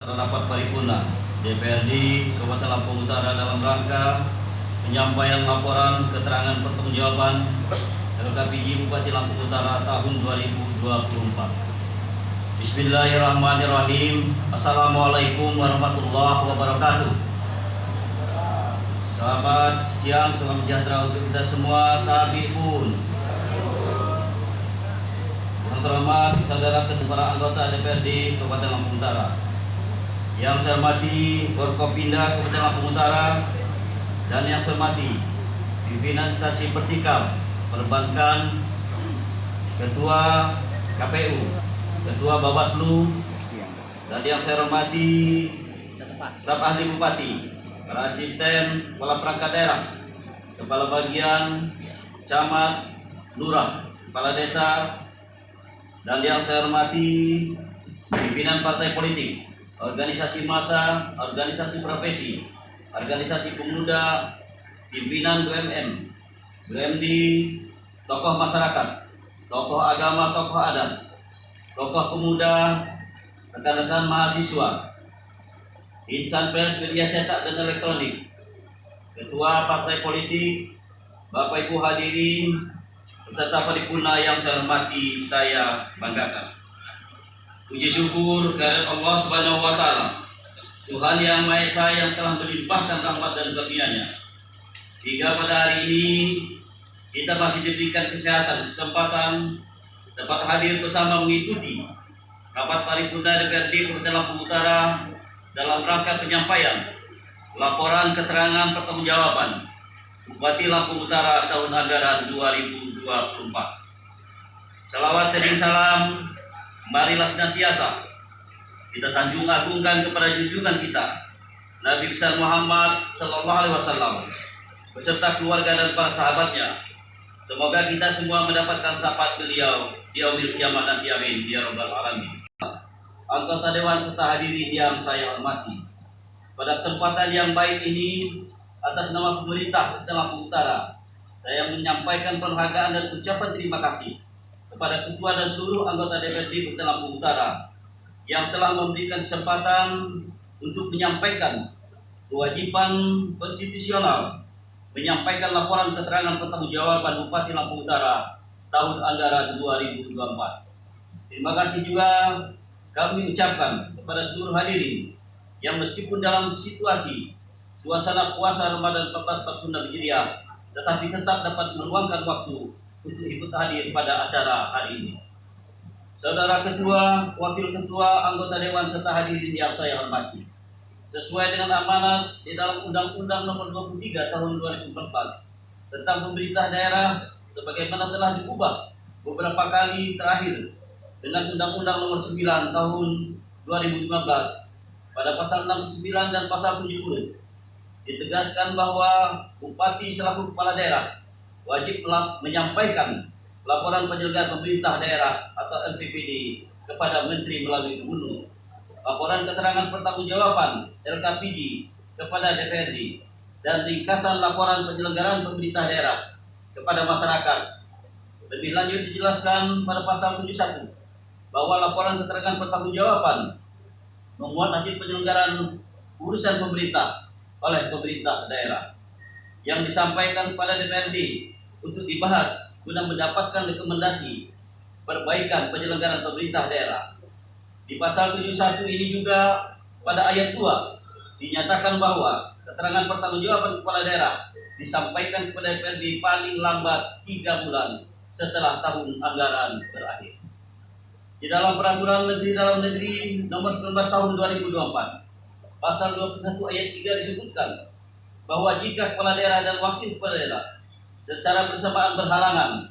Rapat paripurna DPRD Kabupaten Lampung Utara dalam rangka penyampaian laporan keterangan pertanggungjawaban LKPJ Bupati Lampung Utara tahun 2024. Bismillahirrahmanirrahim. Assalamualaikum warahmatullahi wabarakatuh. Selamat siang, salam sejahtera untuk kita semua. Tabi'un. Yang terhormat saudara para anggota DPRD Kabupaten Lampung Utara, yang saya hormati Forkopimda Kabupaten Lampung Utara, dan yang saya hormati pimpinan stasi vertikal perbankan, ketua KPU, ketua Bawaslu, dan yang saya hormati staf ahli bupati, para asisten kepala perangkat daerah, kepala bagian, camat, lurah, kepala desa, dan yang saya hormati pimpinan partai politik, organisasi massa, organisasi profesi, organisasi pemuda, pimpinan BUMN, BUMD, tokoh masyarakat, tokoh agama, tokoh adat, tokoh pemuda, rekan-rekan mahasiswa, insan pers, media cetak dan elektronik, ketua partai politik, Bapak Ibu hadirin, beserta paripurna yang saya hormati, saya banggakan. Puji syukur kehadirat Allah Subhanahu wa Ta'ala, Tuhan yang Maha Esa, yang telah melimpahkan rahmat dan karunia-Nya, sehingga pada hari ini kita masih diberikan kesempatan dapat hadir bersama mengikuti rapat paripurna DPRD Kabupaten Lampung Utara dalam rangka penyampaian laporan keterangan pertanggungjawaban Bupati Lampung Utara tahun anggaran 2024. Salawat dan salam marilah senantiasa kita sanjung agungkan kepada junjungan kita Nabi besar Muhammad Sallallahu Alaihi Wasallam beserta keluarga dan para sahabatnya. Semoga kita semua mendapatkan syafaat beliau di yaumil kiamat nanti, amin ya rabbal alamin. Anggota dewan serta hadirin yang saya hormati, pada kesempatan yang baik ini, atas nama pemerintah Kabupaten Lampung Utara, saya menyampaikan penghargaan dan ucapan terima kasih kepada ketua dan seluruh anggota DPRD Kabupaten Lampung Utara yang telah memberikan kesempatan untuk menyampaikan kewajiban konstitusional menyampaikan laporan keterangan pertanggungjawaban Bupati Lampung Utara tahun anggaran 2024. Terima kasih juga kami ucapkan kepada seluruh hadirin yang meskipun dalam situasi suasana puasa Ramadan 1440 Hijriah, tetapi tetap dapat meluangkan waktu untuk ikut hadir pada acara hari ini. Saudara Ketua, Wakil Ketua, anggota Dewan serta hadirin yang saya hormati, sesuai dengan amanat di dalam Undang-Undang Nomor 23 Tahun 2014 tentang pemerintah daerah, sebagaimana telah diubah beberapa kali terakhir dengan Undang-Undang Nomor 9 Tahun 2015 pada pasal 69 dan pasal 70, ditegaskan bahwa Bupati selaku kepala daerah wajib menyampaikan laporan penyelenggaraan pemerintah daerah atau LPPD kepada Menteri melalui Gubernur, laporan keterangan pertanggungjawaban LKPD kepada DPRD, dan ringkasan laporan penyelenggaraan pemerintah daerah kepada masyarakat. Lebih lanjut dijelaskan pada pasal 71 bahwa laporan keterangan pertanggungjawaban memuat hasil penyelenggaraan urusan pemerintah oleh pemerintah daerah yang disampaikan kepada DPRD untuk dibahas guna mendapatkan rekomendasi perbaikan penyelenggaraan pemerintah daerah. Di pasal 71 ini juga pada ayat 2 dinyatakan bahwa keterangan pertanggungjawaban kepala daerah disampaikan kepada DPRD paling lambat 3 bulan setelah tahun anggaran berakhir. Di dalam Peraturan Menteri Dalam Negeri Nomor 19 Tahun 2024, pasal 21 ayat 3 disebutkan bahwa jika kepala daerah dan wakil kepala daerah secara bersamaan berhalangan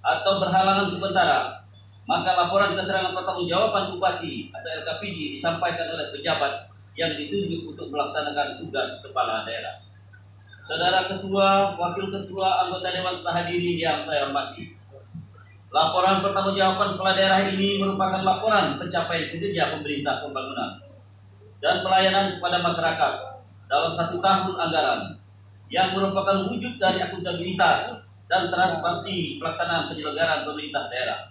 atau berhalangan sementara, maka laporan keterangan pertanggungjawaban Bupati atau LKPD disampaikan oleh pejabat yang ditunjuk untuk melaksanakan tugas kepala daerah. Saudara Ketua, Wakil Ketua, anggota Dewan serta hadirin yang saya hormati, laporan pertanggungjawaban kepala daerah ini merupakan laporan pencapaian kinerja pemerintah pembangunan dan pelayanan kepada masyarakat dalam 1 tahun anggaran, yang merupakan wujud dari akuntabilitas dan transparansi pelaksanaan penyelenggaraan pemerintah daerah,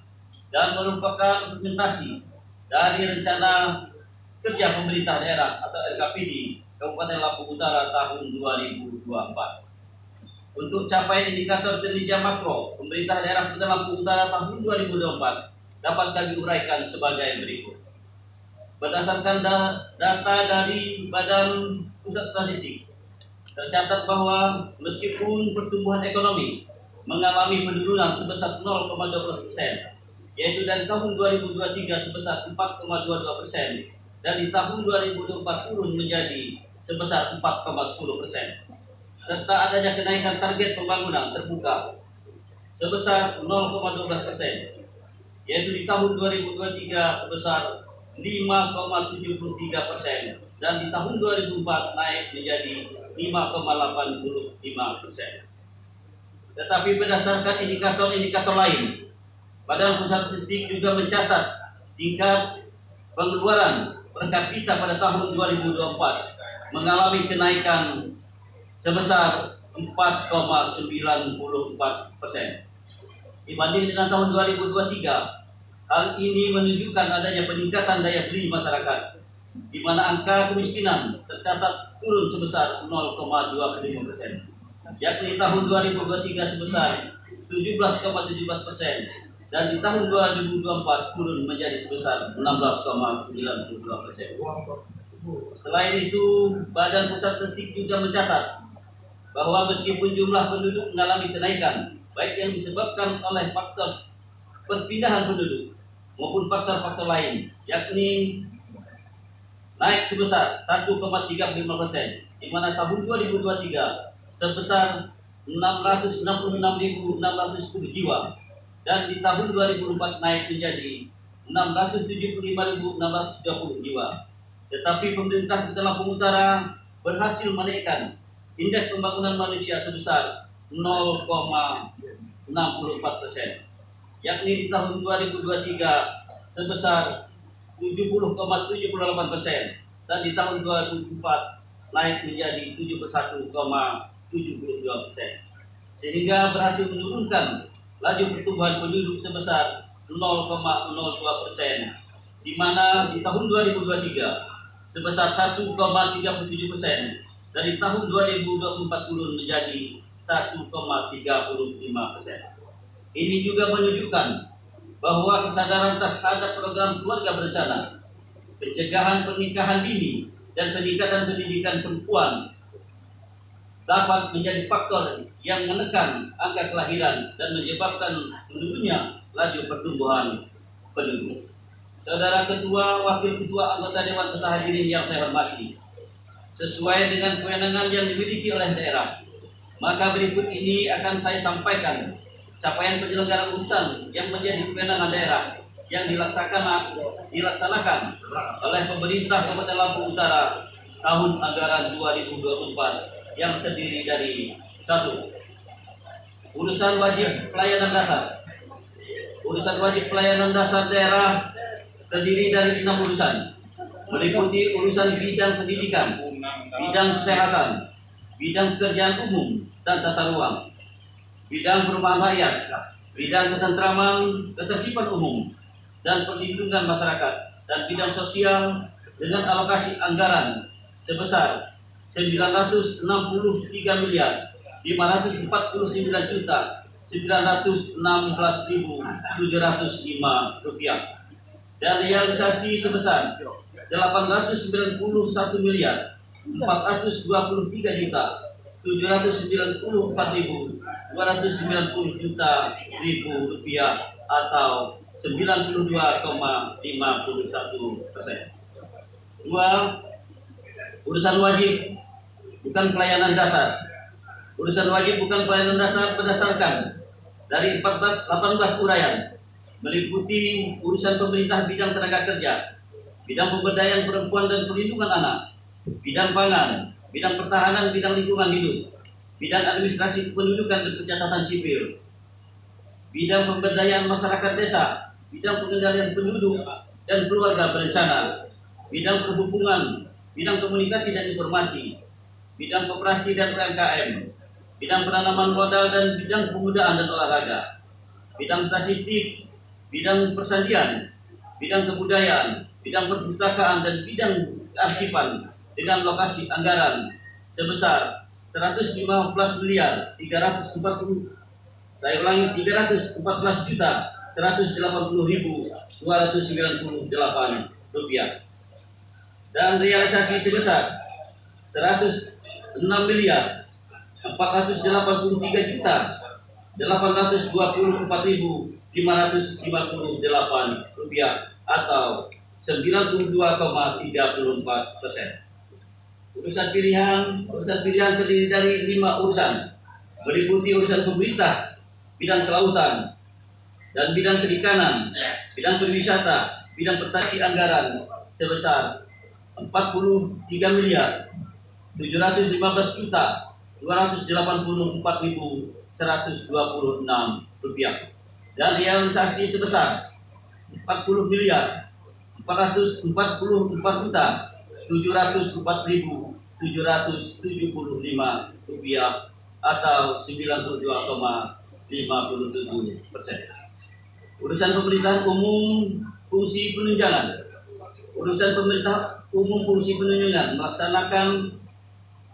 dan merupakan implementasi dari rencana Kerja Pemerintah Daerah atau LKPD Kabupaten Lampung Utara tahun 2024. Untuk capaian indikator kinerja makro Pemerintah Daerah Kabupaten Lampung Utara tahun 2024 dapat kami uraikan sebagai berikut. Berdasarkan data dari Badan Pusat Statistik, tercatat bahwa meskipun pertumbuhan ekonomi mengalami penurunan sebesar 0,12%, yaitu dari tahun 2023 sebesar 4,22% dan di tahun 2024 turun menjadi sebesar 4,10%. Serta adanya kenaikan target pembangunan terbuka sebesar 0,12%, yaitu di tahun 2023 sebesar 5,73% dan di tahun 2004 naik menjadi 5,85%. Tetapi berdasarkan indikator-indikator lain, Badan Pusat Statistik juga mencatat tingkat pengeluaran per kapita pada tahun 2024 mengalami kenaikan sebesar 4,94% dibanding dengan tahun 2023. Hal ini menunjukkan adanya peningkatan daya beli masyarakat, di mana angka kemiskinan tercatat turun sebesar 0,25%, yakni tahun 2023 sebesar 17,17% dan di tahun 2024 turun menjadi sebesar 16,92%. Selain itu, Badan Pusat Statistik juga mencatat bahwa meskipun jumlah penduduk mengalami kenaikan, baik yang disebabkan oleh faktor perpindahan penduduk maupun faktor-faktor lain, yakni naik sebesar 1,35%, di mana tahun 2023 sebesar 666.610 jiwa dan di tahun 2004 naik menjadi 675.630 jiwa. Tetapi pemerintah Kota Lampung Utara berhasil menaikkan indeks pembangunan manusia sebesar 0,64%, yakni di tahun 2023 sebesar 70,78% dan di tahun 2004 naik menjadi 71,72%, sehingga berhasil menurunkan laju pertumbuhan penduduk sebesar 0,02%, di mana di tahun 2023 sebesar 1,37% dan di tahun 2024 turun menjadi 1,35%. Ini juga menunjukkan bahwa kesadaran terhadap program keluarga berencana, pencegahan pernikahan dini, dan peningkatan pendidikan perempuan dapat menjadi faktor yang menekan angka kelahiran dan menyebabkan menurunnya laju pertumbuhan penduduk. Saudara Ketua, Wakil Ketua, anggota Dewan serta hadirin yang saya hormati, sesuai dengan kewenangan yang dimiliki oleh daerah, maka berikut ini akan saya sampaikan capaian penyelenggaraan urusan yang menjadi kewenangan daerah yang dilaksanakan oleh pemerintah Kabupaten Lampung Utara tahun anggaran 2024 yang terdiri dari 1. Urusan wajib pelayanan dasar. Urusan wajib pelayanan dasar daerah terdiri dari 6 urusan, meliputi urusan bidang pendidikan, bidang kesehatan, bidang pekerjaan umum dan tata ruang, bidang perumahan rakyat, bidang ketentraman, ketertiban umum, dan perlindungan masyarakat, dan bidang sosial dengan alokasi anggaran sebesar 949.516.705 rupiah dan realisasi sebesar 893.424.290 juta rupiah atau 92,51%. 2. Urusan wajib bukan pelayanan dasar. Urusan wajib bukan pelayanan dasar berdasarkan dari 18 uraian, meliputi urusan pemerintah bidang tenaga kerja, bidang pemberdayaan perempuan dan perlindungan anak, bidang pangan, bidang pertahanan, bidang lingkungan hidup, bidang administrasi kependudukan dan pencatatan sipil, bidang pemberdayaan masyarakat desa, bidang pengendalian penduduk dan keluarga berencana, bidang perhubungan, bidang komunikasi dan informasi, bidang koperasi dan UMKM, bidang penanaman modal dan bidang pemudaan dan olahraga, bidang statistik, bidang persandian, bidang kebudayaan, bidang perpustakaan dan bidang kearsipan dengan alokasi anggaran sebesar 115 miliar 340 saya ulangi 314 juta 180.298 rupiah, dan realisasi sebesar 106 miliar 483 juta 824.558 rupiah atau 92,34%. Urusan pilihan terdiri dari 5 urusan, meliputi urusan pemerintah, bidang kelautan, dan bidang perikanan, bidang pariwisata, bidang petani anggaran sebesar 43 miliar 715 juta 284.126 rupiah, dan realisasi sebesar 40 miliar 444 juta 704.775 rupiah atau 92,57%. Urusan pemerintahan umum fungsi penunjangan. Urusan pemerintah umum fungsi penunjangan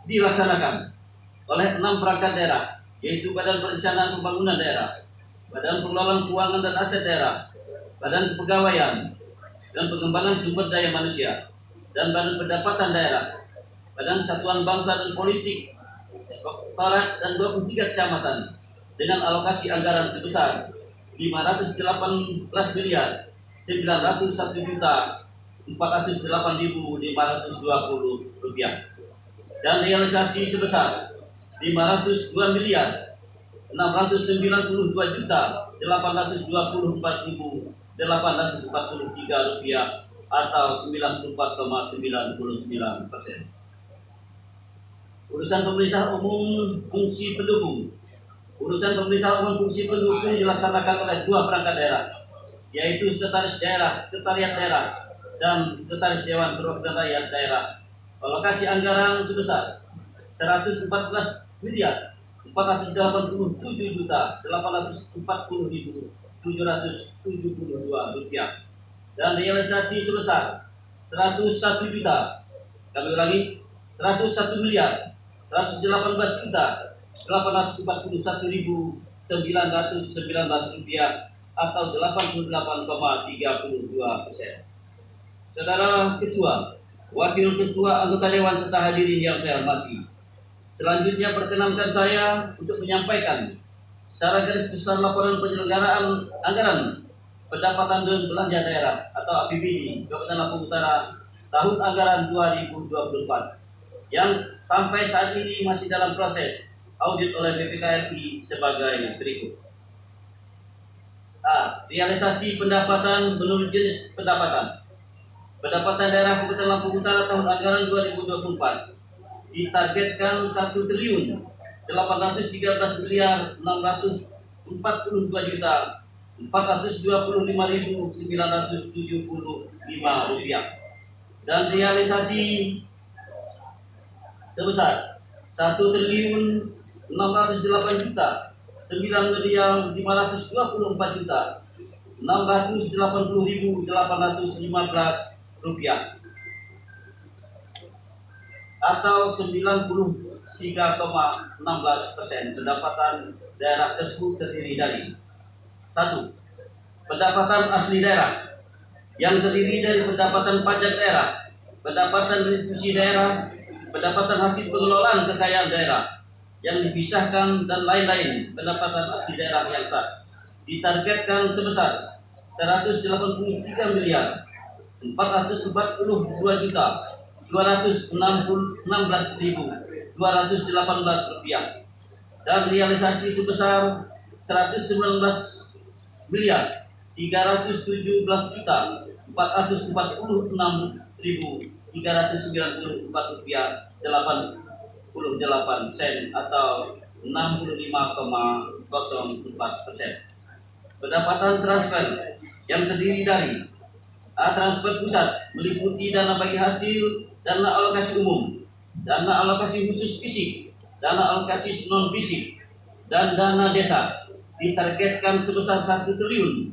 dilaksanakan oleh 6 perangkat daerah, yaitu Badan Perencanaan Pembangunan Daerah, Badan Pengelolaan Keuangan dan Aset Daerah, Badan Kepegawaian dan Pengembangan Sumber Daya Manusia, dan Badan Pendapatan Daerah, Badan Satuan Bangsa dan Politik, Inspektorat, dan 23 kecamatan dengan alokasi anggaran sebesar 518 miliar 901 juta 408.520 rupiah, dan realisasi sebesar 502 miliar 692 juta 824.843 rupiah atau 94,99%. Urusan pemerintah umum fungsi pendukung. Urusan pemerintah umum fungsi pendukung dilaksanakan oleh 2 perangkat daerah, yaitu Sekretaris Daerah, Sekretariat Daerah, dan Sekretaris Dewan Perwakilan Rakyat Daerah. Alokasi anggaran sebesar 114 miliar 487 juta 840.772 rupiah, dan realisasi sebesar 101 juta, kami ulangi, 101 miliar 118 juta 841.919 rupiah atau 88,32%. Saudara Ketua, Wakil Ketua, anggota Dewan serta hadirin yang saya hormati, selanjutnya perkenankan saya untuk menyampaikan secara garis besar laporan penyelenggaraan anggaran pendapatan dan belanja daerah atau APBD Kabupaten Lampung Utara tahun anggaran 2024 yang sampai saat ini masih dalam proses audit oleh BPKRI sebagai berikut. A. Realisasi pendapatan menurut jenis pendapatan. Pendapatan daerah Kabupaten Lampung Utara tahun anggaran 2024 ditargetkan 1 triliun 813 miliar 642 juta 425.975 rupiah, dan realisasi sebesar 1 triliun 608 juta 9 miliar 524 juta 680.815 rupiah atau 93,16%. Pendapatan daerah tersebut terdiri dari 1. Pendapatan asli daerah yang terdiri dari pendapatan pajak daerah, pendapatan restitusi daerah, pendapatan hasil pengelolaan kekayaan daerah yang dipisahkan dan lain-lain. Pendapatan asli daerah yang sah ditargetkan sebesar 183 miliar 442 juta 216.218 rupiah, dan realisasi sebesar 119 miliar 317 juta 446.394 rupiah 88 sen atau 65,04%. Pendapatan transfer yang terdiri dari A. Transfer pusat meliputi dana bagi hasil, dana alokasi umum, dana alokasi khusus fisik, dana alokasi non fisik, dan dana desa ditargetkan sebesar 1 triliun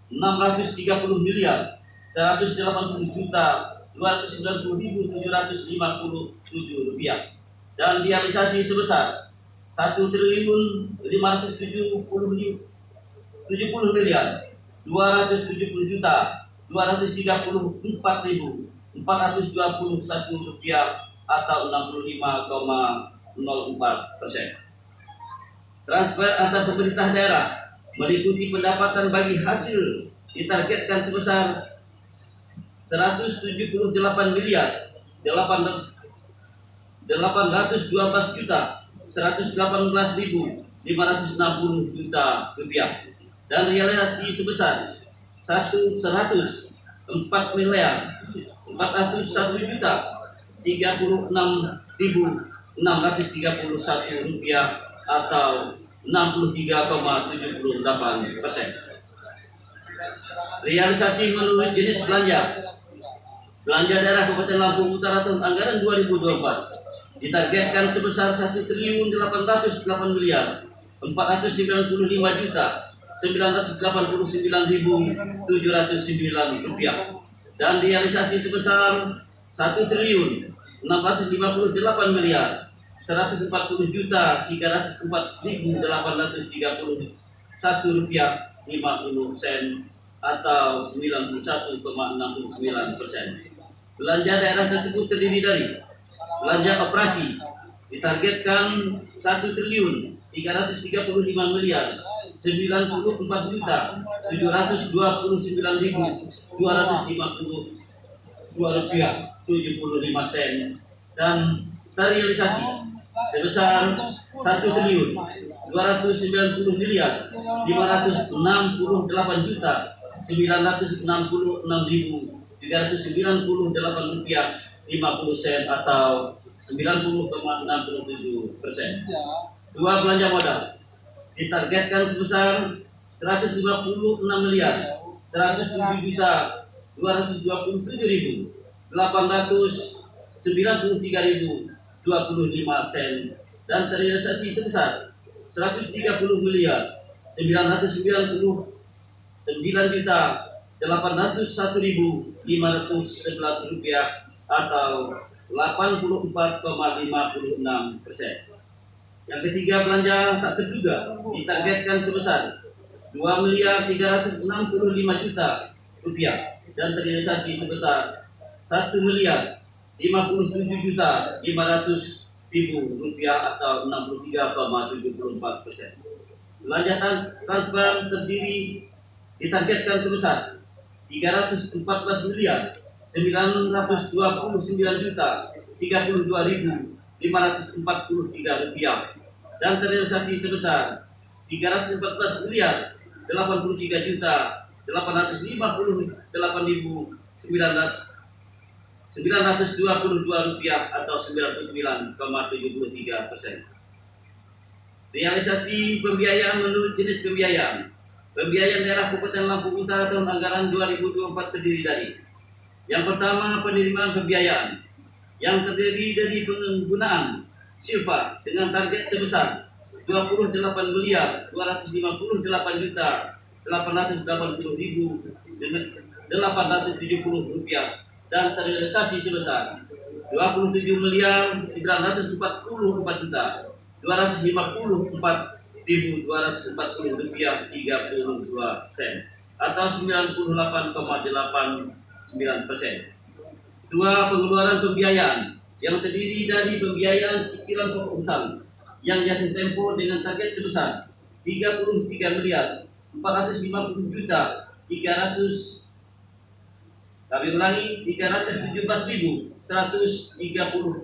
630 miliar 180.290.757 dan realisasi sebesar 1.270.234.421 rupiah atau 65,04%. Transfer antar pemerintah daerah meliputi pendapatan bagi hasil ditargetkan sebesar 178 miliar 812 juta 118.560 juta rupiah dan realisasi sebesar 104 miliar 401 juta 36.631 rupiah atau 63,78%. Realisasi menurut jenis belanja. Belanja daerah Kabupaten Lampung Utara tahun anggaran 2024 ditargetkan sebesar 1.895.499.709 rupiah dan realisasi sebesar 1.650.800.304.831 rupiah 50 sen atau 91,69%. Belanja daerah tersebut terdiri dari belanja operasi ditargetkan 1.395.729.252 rupiah 75 sen dan terrealisasi sebesar 1.268.996.398 rupiah 50 sen atau 90,67%. Dua, belanja modal ditargetkan sebesar 156 miliar 107 juta 227.893.025 sen dan terrealisasi sebesar 130 miliar 999 juta 801.511 rupiah atau 84,56%. Yang ketiga, belanja tak terduga ditargetkan sebesar 2.365 juta rupiah dan terrealisasi sebesar 1.057.500.000 rupiah atau 63,74%. Belanja transfer terdiri ditargetkan sebesar 314 miliar 929 juta 32.543 rupiah dan terrealisasi sebesar 314 miliar 83 juta 858.922 rupiah atau 99,73%. Realisasi pembiayaan menurut jenis pembiayaan. Pembiayaan daerah Kabupaten Lampung Utara tahun anggaran 2024 terdiri dari: yang pertama, penerimaan pembiayaan yang terdiri dari penggunaan silva dengan target sebesar 28 miliar 258 juta 880.870 rupiah dan terrealisasi sebesar 27 miliar 944 juta 254.240 rupiah 32 sen atau 98,89%. Dua, pengeluaran pembiayaan yang terdiri dari pembiayaan cicilan pokok hutang yang jatuh tempo dengan target sebesar 33 miliar 450 juta 317.136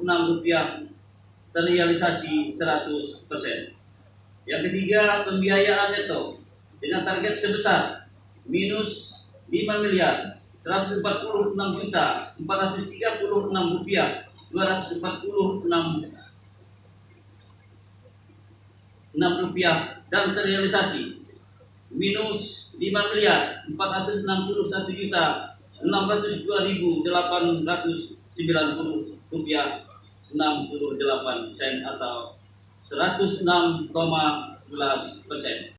rupiah terrealisasi 100%. Yang ketiga, pembiayaan neto dengan target sebesar minus 5 miliar 146 juta 436 rupiah 246 rupiah dan terrealisasi minus 5 miliar 461 juta 602.890 rupiah 68 sen atau 106,11%.